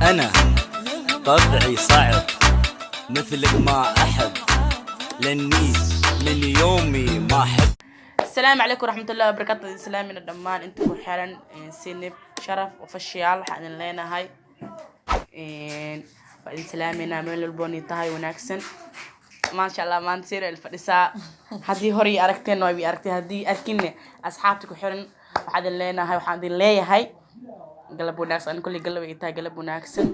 أنا طبعي صعب مثلك ما أحب لأني من يومي ما أحب. السلام عليكم ورحمة الله وبركاته. السلام من الدمان انتو حالا سينب شرف وفشيال حقن لنا هاي بعدين سلامنا من البوني تهاي وناكسن ما شاء الله ما نصير الفرساء هدي هوري أركتين وابي أركتين هدي أركيني أصحابتك وحرن وحدن لنا هاي وحدن لي هاي قلب وناكسن أنا كل قلب إيتها قلب وناكسن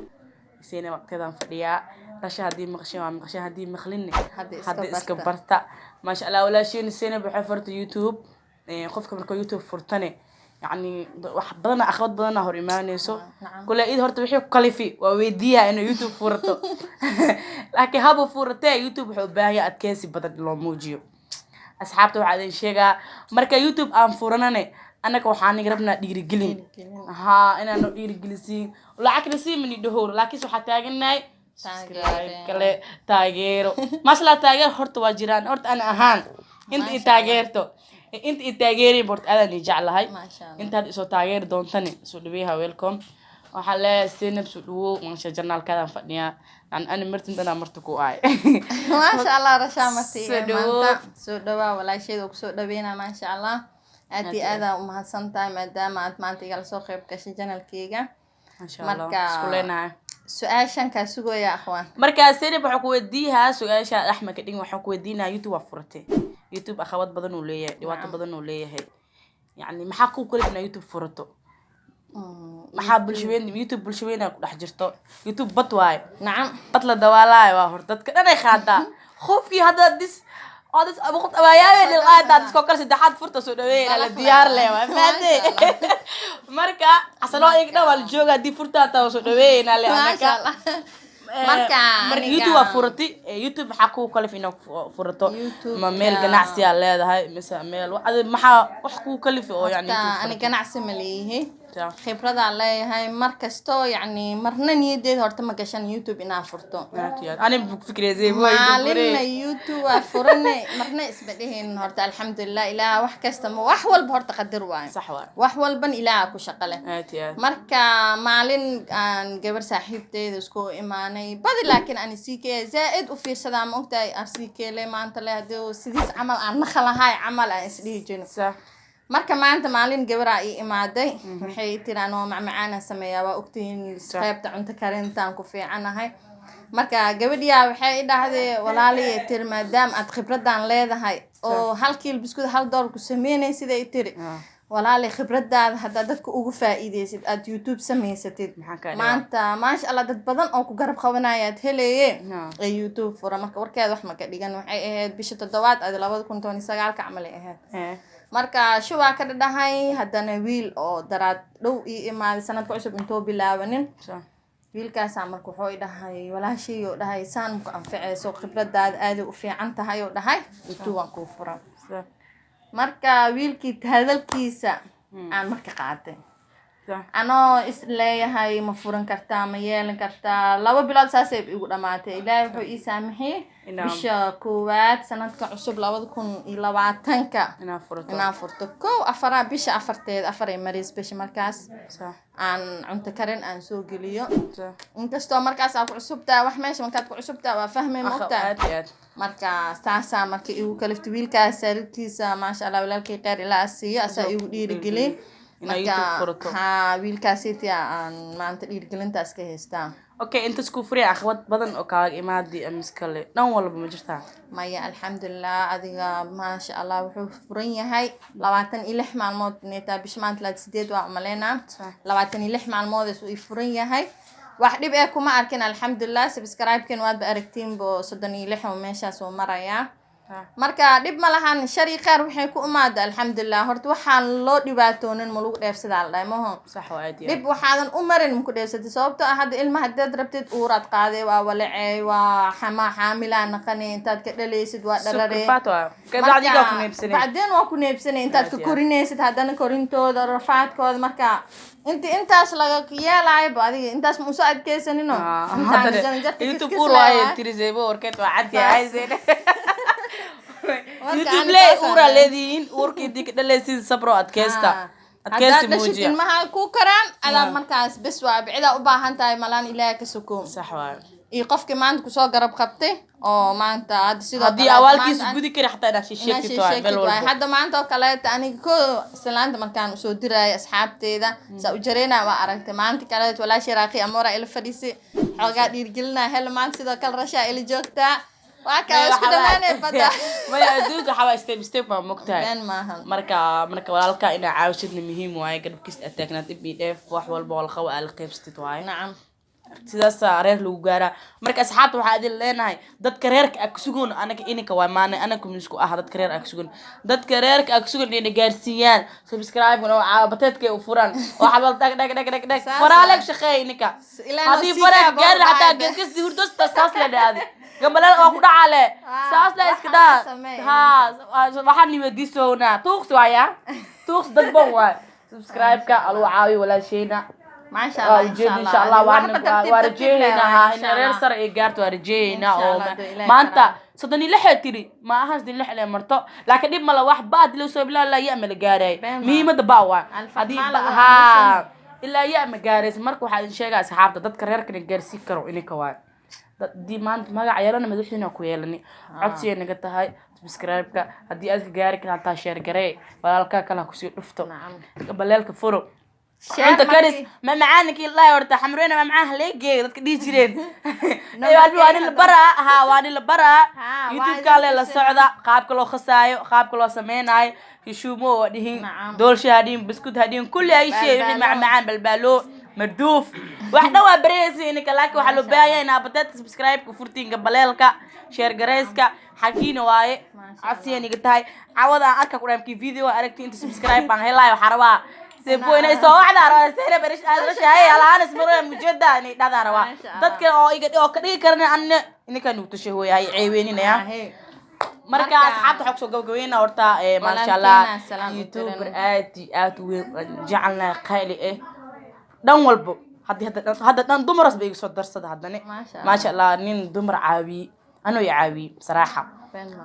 سينا وقتها فديا رشا هدي مغشي هدي مخلني هدي اسكبرتا ما شاء الله ولا شيء سينا بحفرت يوتيوب قفك مركو يوتيوب فرتني يعني wax badan akhwad badan hor imaanayso kula id horta wixii ku kalifi waa weydiiyaa inuu youtube furto laakiin haba furtay youtube wuxuu baahiya adkeysi badan loo muujiyo asxaabta waxa ay sheegaa marka youtube aan furanane anaka waxaan rabnaa dhiirigelin inaan dhiirigelisiin lacagna sii mani dhahoor laakiin waxa taaganahay subscribe kale taageero masla taageer horta waa jiraan horta ana ahaan inta taageerto inta taageeri bort adan jeclahay inta soo taageer doontani soo dhaweeyaha welcome waxa la siinab soo dhawo maasha janaalkadan fadhiya ana martinta martu ku ay ما شاء الله رشامتي مانتا سو دوا ولا شيء دوك سو دبينا ما شاء الله أدي أدا ومحسنتاي مادام أنت مانتي قال سو خيب كشي جنالكيga ما شاء الله اسكولنا سؤاشان كاسوغو يا أخوان marka seenib waxa ku weydiiyaa su'aasha Axmed ka dhig waxa ku weydiinaa YouTube furtay YouTube akhawad badan uu leeyahay dhibaato badan uu leeyahay yani maxaa ku kale in YouTube furto maxaa bulshooyin YouTube bulshooyin ku dhex jirto YouTube bad waay نعم bad la dawaalay waa hor dadka dhan ay qaadaa qofkii hadda dis adas abaqad abaayay ilaa dad iska kala saddexaad furta soo dhaweeyay la diyaar leh waa maadey marka asalo igna wal jooga di furta taa soo dhaweeyna leh anaka marka YouTube furti YouTube waxa ku kale in furto ma meel ganacsi ah leedahay mise meel waxa wax ku kale oo yani أنا ganacsi ma leeyahay khibrada leeyahay markasto yani marna niyadeed horta ma gashan YouTube inaan furto ani fikreeyay maalina YouTube furane marna isbadheen horta alxamdulillah ilaa wax kasta ma wax walba horta qadar waay sax waay wax walban ilaa ku shaqale marka maalin aan gabar saaxiibteeda isku imaanay badi laakiin aan CK zaaid u fiirsada ma ogtahay CK le maanta le hadii sidiis amal aan nakhalahay amal aan isdhihi jino marka maanta maalin gabar ay imaaday waxay tiraan oo macmacaana sameeyaa waa ogtiin qaybta cunto karintaan ku fiicanahay marka gabadhiya waxay dhahday walaaliye tir maadaam aad khibradan leedahay oo hal kiil biskud hal door ku sameeyay sida ay tiri walaaliye khibradaada hadda dadku ugu faa'iideysid aad YouTube sameysatid maanta ma sha Allah dad badan oo ku garab qabanaya helayeen ee YouTube fura marka warkeed wax ma ka dhigan waxay ahayd bisha 7aad 2019 ka amal ahayd marka shuwa ka dhahay hadana wiil oo daraad dhow ii imaad sanadka cusub intoo bilaabanin wiilkaas markuu wuxuu dhahay walaashii oo dhahay saan ku anfaceyso khibradaad aad u fiican tahay oo dhahay intuu waan ku furan marka wiilkii hadalkiisa aan marka qaatay ano is leeyahay ma furan kartaa ma yeelan kartaa 2 bilood saasay igu dhamaatay ilaahay wuxuu ii saamaxay bisha koowaad sanadka cusub 2020 inaan furto koo afara bisha afarteed afaray maris bisha markaas aan cunto karin aan soo geliyo inkastoo markaas aan ku cusubtaa wax meesha markaad ku cusubtaa waa fahmay moqtaa marka saasa markii igu kaliftay wiilkaas salkiisa ma sha Allah walaalkii qeer ilaa asiyo asaa igu dhiirigelin marka wiilkaasiti aan maanta dhiirigelintaas ka haystaa okay inta isku furi akhwad badan oo kaaga imaadi amiskale dhan walba ma jirtaa maya alxamdulillah adiga ma sha Allah wuxuu furan yahay 26 maalmood neeta bish maanta 8 waa umaleena 26 maalmood uu furan yahay wax dhib ee kuma arkin alxamdulillah subscribe-kan waad ba aragtiin bo 36 oo meeshaas oo maraya marka dib ma lahan shari qaar waxay ku umaada alxamdulillah horta waxaan loo dhibaatoonin ma lagu dheefsadaa la dhaymaho sax waa aad dib waxaadan u marin ma ku dheefsatay sababtoo ah hadda ilmaha haddaad rabtid uuraad qaaday waa walacay waa xaamila naqani intaad ka dhalaysid waa dharare bacdeen waa ku neebsanay intaad ka korinaysid haddana korintooda rafaadkooda marka intaas laga yeelaayo adiga intaas ma usoo adkeysanino YouTube uur waaye tirisaybo warkeed waa cad yahay YouTube lay uura leediin uurkii dik dhalaysid sabro adkeysta adkaysi dhashid muujiya ilmaha ku karaan adaa markaas bes waa bicida u baahan tahay malaan ilaahay ka sukuum sax waaye iyo qofkii maanta kusoo garab qabtay oo maanta hadda sidoo haddii awaalkiisa gudi kari xataa inaad sheegtid waa meel walba hadda maanta oo kaleeta aniga ko islaanta markaan usoo diraayo asxaabteeda saa u jareynaa waa aragtay maanta kaleet walaashii raaqi amoora ila fadhiisay xoogaa dhiirgelinaa hel maanta sidoo kale rashaa ila joogtaa waa kaa isku dhamaanay badda maya adduunka waxaa step step baa mogtahay been maahan marka walaalkaa inaa caawisidna muhiim waaye garabkiisa aad taagnaad ib iyo dheef wax walba walqawa aa la qaybsatid waaye nacam sidaasaa reer lagu gaaraa marka asxaabta waxaa idin leenahay dadka reerka aa kusugoon anaga ininka waa maanay anaga misku ah dadka reer aa kusugoon dadka reerka aa kusugoon inay gaarsiiyaan subscribe-na oo caabateedkay u furaan oo xabal dhag faraaleeg shaqeeya ininka haddii faraag gaari xataa geeskasii hurdasta saas le dhaadi gambaleel waa ku dhacale saas le iska dhaa haa waxaan niweydiisoonaa tuuqsi waaya tuuqsi dad bon waay subscribe-ka aluu caawiyo walaasheyna ما شاء الله إن شاء الله وارجينا إن رير سر إيجارت وارجينا أو ما أنت صدقني لحية تري ما أحس دي لحية مرتو لكن دي ملا واحد بعد لو سوي لا يعمل جاري مي ما دباوا هذه ها إلا يعمل جاري مركو واحد شيء أصحاب ده تذكر كن جارسي كرو إني كوان دي ما أنت ما عيالنا مدوحين كويلني عطسي إنك تهاي سبسكرايب كا هدي أذكر جاري كنا تاشير جاري ولا كلا كسي رفتو بلالك فرو انت كارس ما معانك الله يورتا حمرينا ما معاه ليجي dadka dhii jireen waan la baraa ha waan la baraa youtube kale la socda qaabka loo khasaayo qaabka loo sameeynaayo kishuumo wadihin doolsha hadin biskud hadin kulli ay shay wixii macaan balbaalo maduuf wax dhawaa bareeyay inka laakiin waxa loo baahan yahay abateed subscribe ku furtiinka baleelka share gareyska xaqiina waaye asiiniga tahay cawada aan arka ku dhaamkii video aragti inta subscribe baan helay waxa rabaa سيبونا يسووا على رأسنا بريش هذا شيء على أنا اسمه مجددا يعني ده روا تذكر أو يقدر أو كذي كرنا أن إنك كانوا تشهوا هاي عيويني نيا مركز حتى حق سو جوجوينا ورتا ما شاء الله يوتيوبر جعلنا قائل دم والبو هذا دمر بيجي صدر صد هذا ما شاء الله نين دمر عاوي أنا يعاوي بصراحة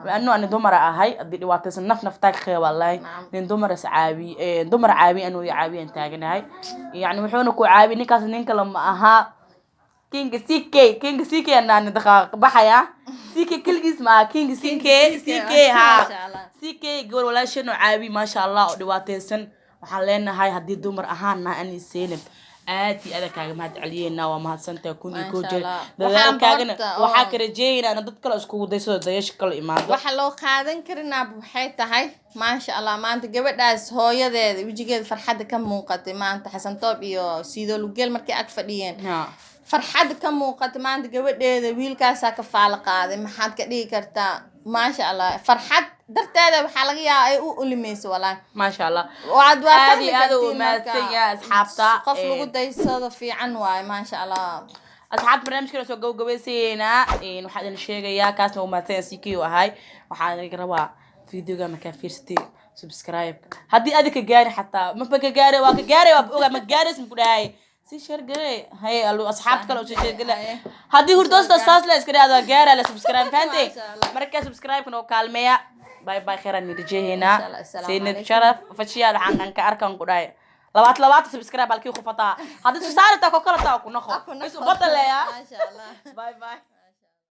لأنه أنا دمر هاي أدي واتس نف تاج خير والله لأن دمر عاوي دمر عاوي أنا يعاوي أنتاجنا هاي يعني وحنا كو عاوي نكاس نينك لما أها كينج سيكي أنا ندخل بحياة سيكي كل اسمه كينج سيكي ها سيكي يقول ولا شنو عاوي ما شاء الله أدي واتسن وحلينا هاي هدي دمر أهانا أني سالم آتي أنا كاغ مهد علينا وما هسنتا كوني كوجل دادال كاغنا waxaa ka rajeeyna dad kale isku wadayso dayash kale imaado waxa loo qaadan karina waxay tahay ma sha Allah maanta gabadhaas hooyadeeda wajigeeda farxad ka muuqatay maanta Xasan Toob iyo Siido Lugeel markay ag fadhiyeen farxad ka muuqatay maanta gabadheeda wiilkaas ka faal qaaday maxaad ka dhigi kartaa ma sha Allah farxad darteeda waxa laga yaabaa ay u ulimayso walaa ma sha Allah waad waafaqay aad u maadsanyaa asxaabta qof lagu daysado fiican waay ma sha Allah asxaab barnaamijka soo gowgoweyseena waxaan idin sheegayaa kaasna uma taasikiyo ahay waxaan idin rabaa videoga ma ka fiirsatay subscribe hadii aad ka gaari xataa ma ka gaari waa ka gaari waa oga ma gaaris ma ku dhahay si share garay hay alu asxaab kale oo share galay hadii hurdoosta saas la iska dhaada gaari la subscribe faantay marka subscribe kana kaalmeeya باي باي خير نرجع هنا سيدنا شرف فشيال عن كأركان قراية لوات سبسكرايب على كيو خفتا هذا صار تاكو كلا تاكو نخو بس بطل يا ما شاء الله باي باي